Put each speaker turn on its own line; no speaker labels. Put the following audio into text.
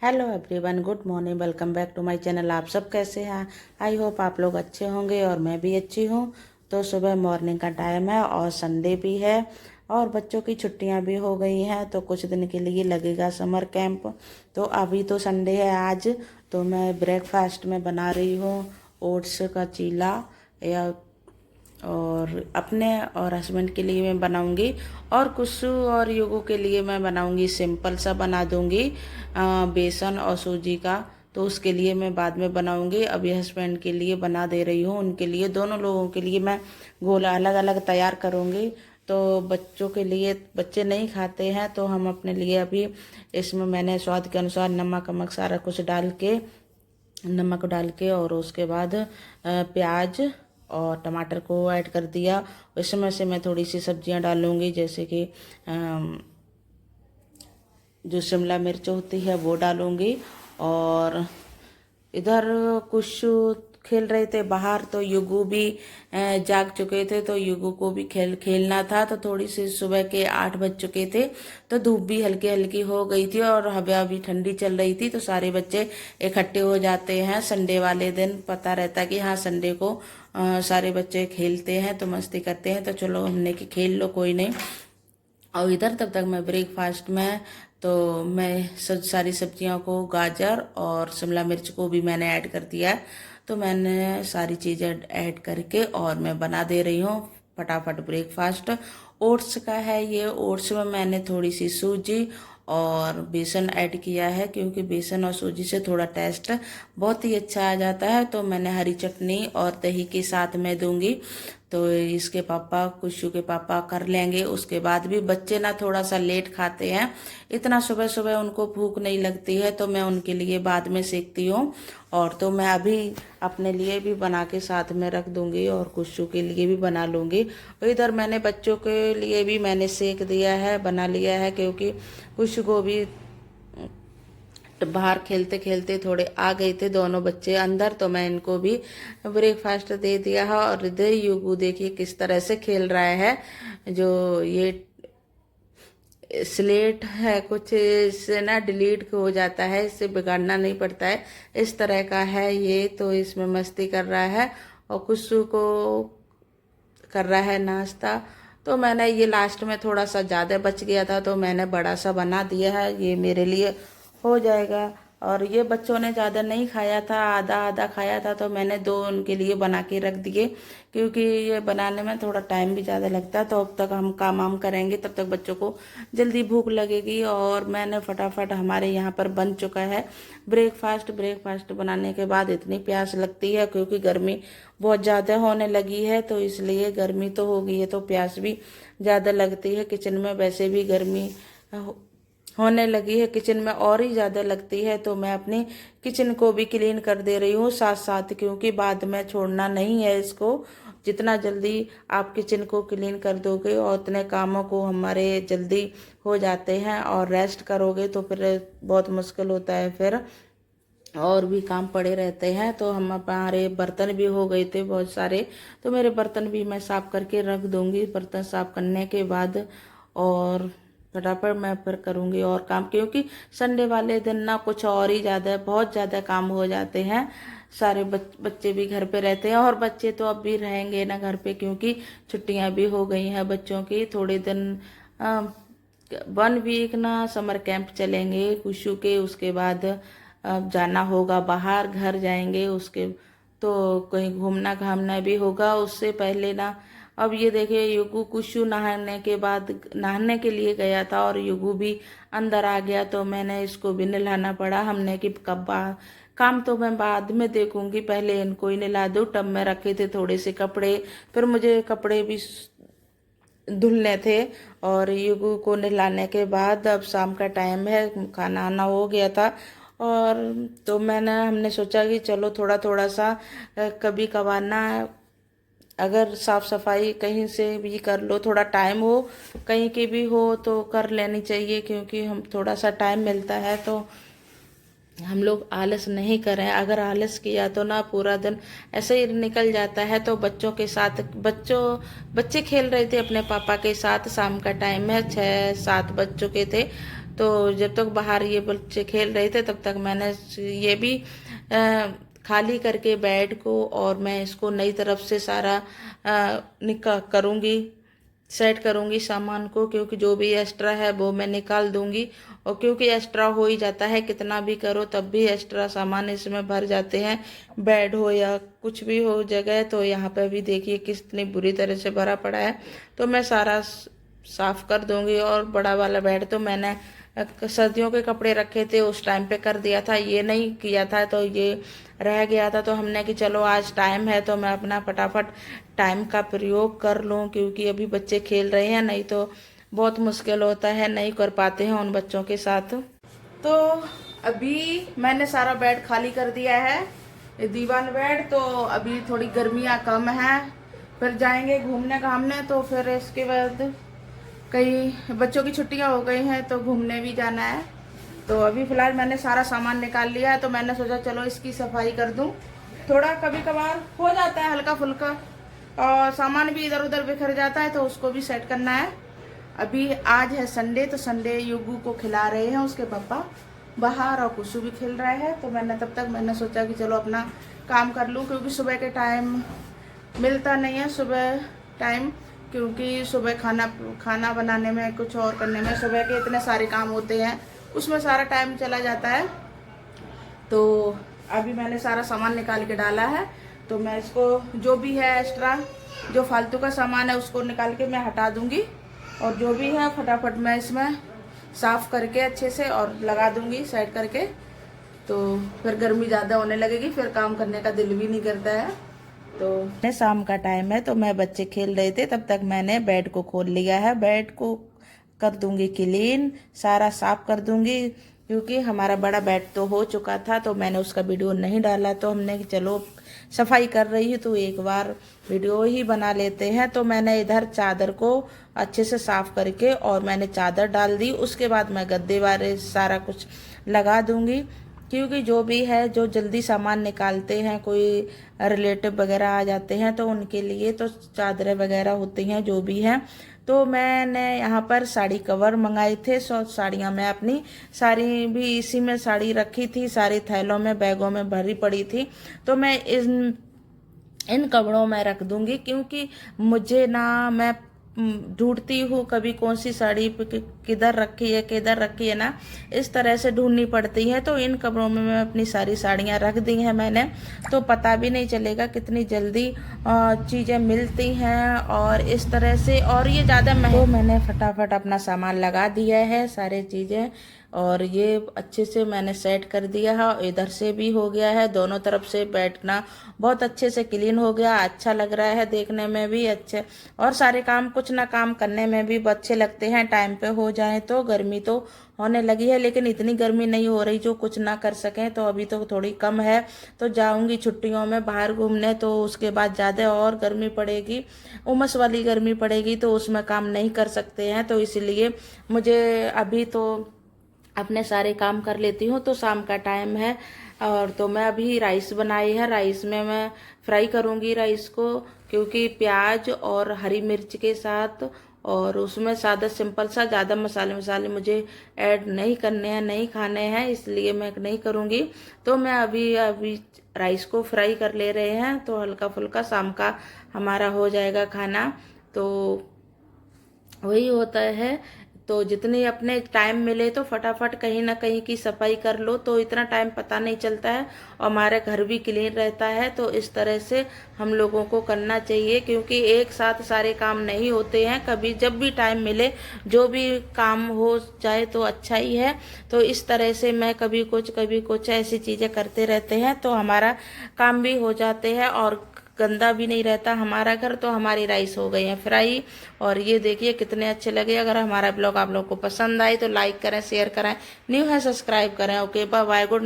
Hello everyone, good morning. Welcome back to my channel. आप सब कैसे हैं? आई होप आप लोग अच्छे होंगे और मैं भी अच्छी हूँ। तो सुबह मॉर्निंग का टाइम है और संडे भी है और बच्चों की छुट्टियां भी हो गई हैं, तो कुछ दिन के लिए लगेगा समर कैंप। तो अभी तो संडे है आज, तो मैं ब्रेकफास्ट में बना रही हूँ ओट्स का चीला, या और अपने और हस्बैंड के लिए मैं बनाऊंगी, और कुछ और युगों के लिए मैं बनाऊंगी सिंपल सा बना दूंगी बेसन और सूजी का। तो उसके लिए मैं बाद में बनाऊंगी, अभी हस्बैंड के लिए बना दे रही हूँ। उनके लिए, दोनों लोगों के लिए मैं गोला अलग अलग तैयार करूंगी। तो बच्चों के लिए, बच्चे नहीं खाते हैं तो हम अपने लिए अभी इसमें मैंने स्वाद के अनुसार नमक वमक सारा कुछ डाल के, नमक डाल के और उसके बाद प्याज और टमाटर को ऐड कर दिया। इसमें से मैं थोड़ी सी सब्जियां डालूंगी, जैसे कि जो शिमला मिर्च होती है वो डालूंगी। और इधर कुछ खेल रहे थे बाहर, तो युगू भी जाग चुके थे, तो युगू को भी खेलना था। तो थोड़ी सी सुबह के 8 बज चुके थे, तो धूप भी हल्की हल्की हो गई थी और हवा भी ठंडी चल रही थी। तो सारे बच्चे इकट्ठे हो जाते हैं संडे वाले दिन, पता रहता कि हाँ संडे को सारे बच्चे खेलते हैं तो मस्ती करते हैं। तो चलो हमने कि खेल लो, कोई नहीं। और इधर तब तक मैं ब्रेकफास्ट में, तो मैं सारी सब्जियों को, गाजर और शिमला मिर्च को भी मैंने ऐड कर दिया है। तो मैंने सारी चीज़ें ऐड करके और मैं बना दे रही हूँ फटाफट ब्रेकफास्ट। ओट्स का है ये। ओट्स में मैंने थोड़ी सी सूजी और बेसन ऐड किया है, क्योंकि बेसन और सूजी से थोड़ा टेस्ट बहुत ही अच्छा आ जाता है। तो मैंने हरी चटनी और दही के साथ में दूंगी। तो इसके पापा, कुशु के पापा कर लेंगे। उसके बाद भी बच्चे ना थोड़ा सा लेट खाते हैं, इतना सुबह सुबह उनको भूख नहीं लगती है, तो मैं उनके लिए बाद में सेकती हूँ। और तो मैं अभी अपने लिए भी बना के साथ में रख दूंगी और कुशु के लिए भी बना लूंगी। और इधर मैंने बच्चों के लिए भी मैंने सेक दिया है, बना लिया है, क्योंकि कुशु को भी बाहर खेलते खेलते थोड़े आ गए थे दोनों बच्चे अंदर, तो मैं इनको भी ब्रेकफास्ट दे दिया है। और इधर युगू देखिए किस तरह से खेल रहा है। जो ये स्लेट है कुछ, इससे ना डिलीट हो जाता है, इससे बिगाड़ना नहीं पड़ता है, इस तरह का है ये। तो इसमें मस्ती कर रहा है और कुछ को कर रहा है नाश्ता। तो मैंने ये लास्ट में थोड़ा सा ज़्यादा बच गया था, तो मैंने बड़ा सा बना दिया है, ये मेरे लिए हो जाएगा। और ये बच्चों ने ज़्यादा नहीं खाया था, आधा आधा खाया था, तो मैंने 2 उनके लिए बना के रख दिए, क्योंकि ये बनाने में थोड़ा टाइम भी ज़्यादा लगता है। तो अब तक हम काम वाम करेंगे, तब तक बच्चों को जल्दी भूख लगेगी। और मैंने फटाफट, हमारे यहाँ पर बन चुका है ब्रेकफास्ट। ब्रेकफास्ट बनाने के बाद इतनी प्यास लगती है, क्योंकि गर्मी बहुत ज़्यादा होने लगी है, तो इसलिए गर्मी तो हो गई है तो प्यास भी ज़्यादा लगती है। किचन में वैसे भी गर्मी होने लगी है, किचन में और ही ज़्यादा लगती है। तो मैं अपनी किचन को भी क्लीन कर दे रही हूँ साथ साथ, क्योंकि बाद में छोड़ना नहीं है इसको। जितना जल्दी आप किचन को क्लीन कर दोगे और उतने कामों को हमारे जल्दी हो जाते हैं। और रेस्ट करोगे तो फिर बहुत मुश्किल होता है, फिर और भी काम पड़े रहते हैं। तो हमारे बर्तन भी हो गए थे बहुत सारे, तो मेरे बर्तन भी मैं साफ करके रख दूंगी। बर्तन साफ करने के बाद और फटाफट मैं फिर करूंगी और काम, क्योंकि संडे वाले दिन ना कुछ और ही ज़्यादा, बहुत ज़्यादा काम हो जाते हैं। सारे बच्चे भी घर पे रहते हैं, और बच्चे तो अब भी रहेंगे ना घर पे, क्योंकि छुट्टियां भी हो गई हैं बच्चों की। थोड़े दिन 1 वीक ना समर कैंप चलेंगे कुशु के। उसके बाद अब जाना होगा बाहर, घर जाएंगे उसके, तो कहीं घूमना घामना भी होगा उससे पहले ना। अब ये देखिए युगू, कुशु नहाने के बाद नहाने के लिए गया था और युगू भी अंदर आ गया, तो मैंने इसको भी नहलाना पड़ा। हमने कि कब काम तो मैं बाद में देखूंगी, पहले इनको ही नहला दूँ। टब में रखे थे थोड़े से कपड़े, फिर मुझे कपड़े भी धुलने थे। और युगू को नहलाने के बाद अब शाम का टाइम है, खाना आना हो गया था। और तो हमने सोचा कि चलो थोड़ा थोड़ा सा कभी कभार ना, अगर साफ सफाई कहीं से भी कर लो, थोड़ा टाइम हो कहीं की भी हो तो कर लेनी चाहिए, क्योंकि हम थोड़ा सा टाइम मिलता है तो हम लोग आलस नहीं करें। अगर आलस किया तो ना पूरा दिन ऐसे ही निकल जाता है। तो बच्चों के साथ, बच्चे खेल रहे थे अपने पापा के साथ, शाम का टाइम है, 6-7 बज चुके थे। तो जब तक बाहर ये बच्चे खेल रहे थे तब तक मैंने ये भी खाली करके बेड को, और मैं इसको नई तरफ से सारा करूँगी, सेट करूँगी सामान को, क्योंकि जो भी एक्स्ट्रा है वो मैं निकाल दूँगी। और क्योंकि एक्स्ट्रा हो ही जाता है, कितना भी करो तब भी एक्स्ट्रा सामान इसमें भर जाते हैं, बेड हो या कुछ भी हो जगह। तो यहाँ पे भी देखिए कितनी बुरी तरह से भरा पड़ा है, तो मैं सारा साफ कर दूँगी। और बड़ा वाला बेड तो मैंने सर्दियों के कपड़े रखे थे उस टाइम पे कर दिया था, ये नहीं किया था तो ये रह गया था। तो हमने कि चलो आज टाइम है तो मैं अपना फटाफट टाइम का प्रयोग कर लूँ, क्योंकि अभी बच्चे खेल रहे हैं, नहीं तो बहुत मुश्किल होता है, नहीं कर पाते हैं उन बच्चों के साथ। तो अभी मैंने सारा बेड खाली कर दिया है, ये दीवान बेड। तो अभी थोड़ी गर्मियाँ कम हैं, फिर जाएंगे घूमने घामने, तो फिर इसके बाद कई बच्चों की छुट्टियां हो गई हैं तो घूमने भी जाना है। तो अभी फ़िलहाल मैंने सारा सामान निकाल लिया है, तो मैंने सोचा चलो इसकी सफाई कर दूं। थोड़ा कभी कभार हो जाता है हल्का फुल्का, और सामान भी इधर उधर बिखर जाता है, तो उसको भी सेट करना है। अभी आज है संडे, तो संडे युगू को खिला रहे हैं उसके पापा बाहर, और कुशु भी खेल रहे हैं। तो तब तक मैंने सोचा कि चलो अपना काम कर लूँ, क्योंकि सुबह के टाइम मिलता नहीं है सुबह टाइम, क्योंकि सुबह खाना बनाने में, कुछ और करने में, सुबह के इतने सारे काम होते हैं, उसमें सारा टाइम चला जाता है। तो अभी मैंने सारा सामान निकाल के डाला है, तो मैं इसको जो भी है एक्स्ट्रा जो फालतू का सामान है उसको निकाल के मैं हटा दूंगी, और जो भी है फटाफट मैं इसमें साफ करके अच्छे से और लगा दूंगी सेट करके। तो फिर गर्मी ज़्यादा होने लगेगी, फिर काम करने का दिल भी नहीं करता है। तो शाम का टाइम है, तो मैं बच्चे खेल रहे थे तब तक मैंने बेड को खोल लिया है। बेड को कर दूंगी क्लीन, सारा साफ कर दूंगी, क्योंकि हमारा बड़ा बेड तो हो चुका था, तो मैंने उसका वीडियो नहीं डाला। तो हमने कि चलो सफाई कर रही है तो एक बार वीडियो ही बना लेते हैं। तो मैंने इधर चादर को अच्छे से साफ करके और मैंने चादर डाल दी, उसके बाद मैं गद्दे वाले सारा कुछ लगा दूंगी, क्योंकि जो भी है जो जल्दी सामान निकालते हैं, कोई रिलेटिव वगैरह आ जाते हैं तो उनके लिए तो चादरें वगैरह होती हैं जो भी हैं। तो मैंने यहाँ पर साड़ी कवर मंगाए थे, 100 साड़ियाँ मैं अपनी सारी भी इसी में साड़ी रखी थी, सारी थैलों में बैगों में भरी पड़ी थी। तो मैं इन कपड़ों में रख दूंगी, क्योंकि मुझे ना, मैं ढूंढती हूँ कभी कौन सी साड़ी किधर रखी है ना, इस तरह से ढूंढनी पड़ती है। तो इन कपड़ों में मैं अपनी सारी साड़ियाँ रख दी हैं मैंने, तो पता भी नहीं चलेगा कितनी जल्दी चीज़ें मिलती हैं और इस तरह से। और ये ज़्यादा महंगा, तो मैंने फटाफट अपना सामान लगा दिया है सारी चीज़ें, और ये अच्छे से मैंने सेट कर दिया है। और इधर से भी हो गया है, दोनों तरफ से बैठना बहुत अच्छे से क्लीन हो गया, अच्छा लग रहा है देखने में भी अच्छे, और सारे काम कुछ ना काम करने में भी अच्छे लगते हैं, टाइम पे हो जाए। तो गर्मी तो होने लगी है, लेकिन इतनी गर्मी नहीं हो रही जो कुछ ना कर सकें। तो अभी तो थोड़ी कम है, तो जाऊंगी छुट्टियों में बाहर घूमने, तो उसके बाद ज़्यादा और गर्मी पड़ेगी, उमस वाली गर्मी पड़ेगी, तो उसमें काम नहीं कर सकते हैं। तो इसलिए मुझे अभी तो अपने सारे काम कर लेती हूँ। तो शाम का टाइम है, और तो मैं अभी राइस बनाई है, राइस में मैं फ्राई करूँगी राइस को, क्योंकि प्याज और हरी मिर्च के साथ, और उसमें सादा सिंपल सा, ज़्यादा मसाले मुझे ऐड नहीं करने हैं, नहीं खाने हैं, इसलिए मैं नहीं करूँगी। तो मैं अभी राइस को फ्राई कर ले रहे हैं, तो हल्का फुल्का शाम का हमारा हो जाएगा खाना। तो वही होता है, तो जितनी अपने टाइम मिले तो फटाफट कहीं ना कहीं की सफाई कर लो, तो इतना टाइम पता नहीं चलता है, और हमारा घर भी क्लीन रहता है। तो इस तरह से हम लोगों को करना चाहिए, क्योंकि एक साथ सारे काम नहीं होते हैं, कभी जब भी टाइम मिले जो भी काम हो जाए तो अच्छा ही है। तो इस तरह से मैं कभी कुछ ऐसी चीज़ें करते रहते हैं, तो हमारा काम भी हो जाते हैं और गंदा भी नहीं रहता हमारा घर। तो हमारी राइस हो गई है फ्राई, और ये देखिए कितने अच्छे लगे। अगर हमारा ब्लॉग आप लोगों को पसंद आए तो लाइक करें, शेयर करें, न्यू है सब्सक्राइब करें। Okay, bye bye, good.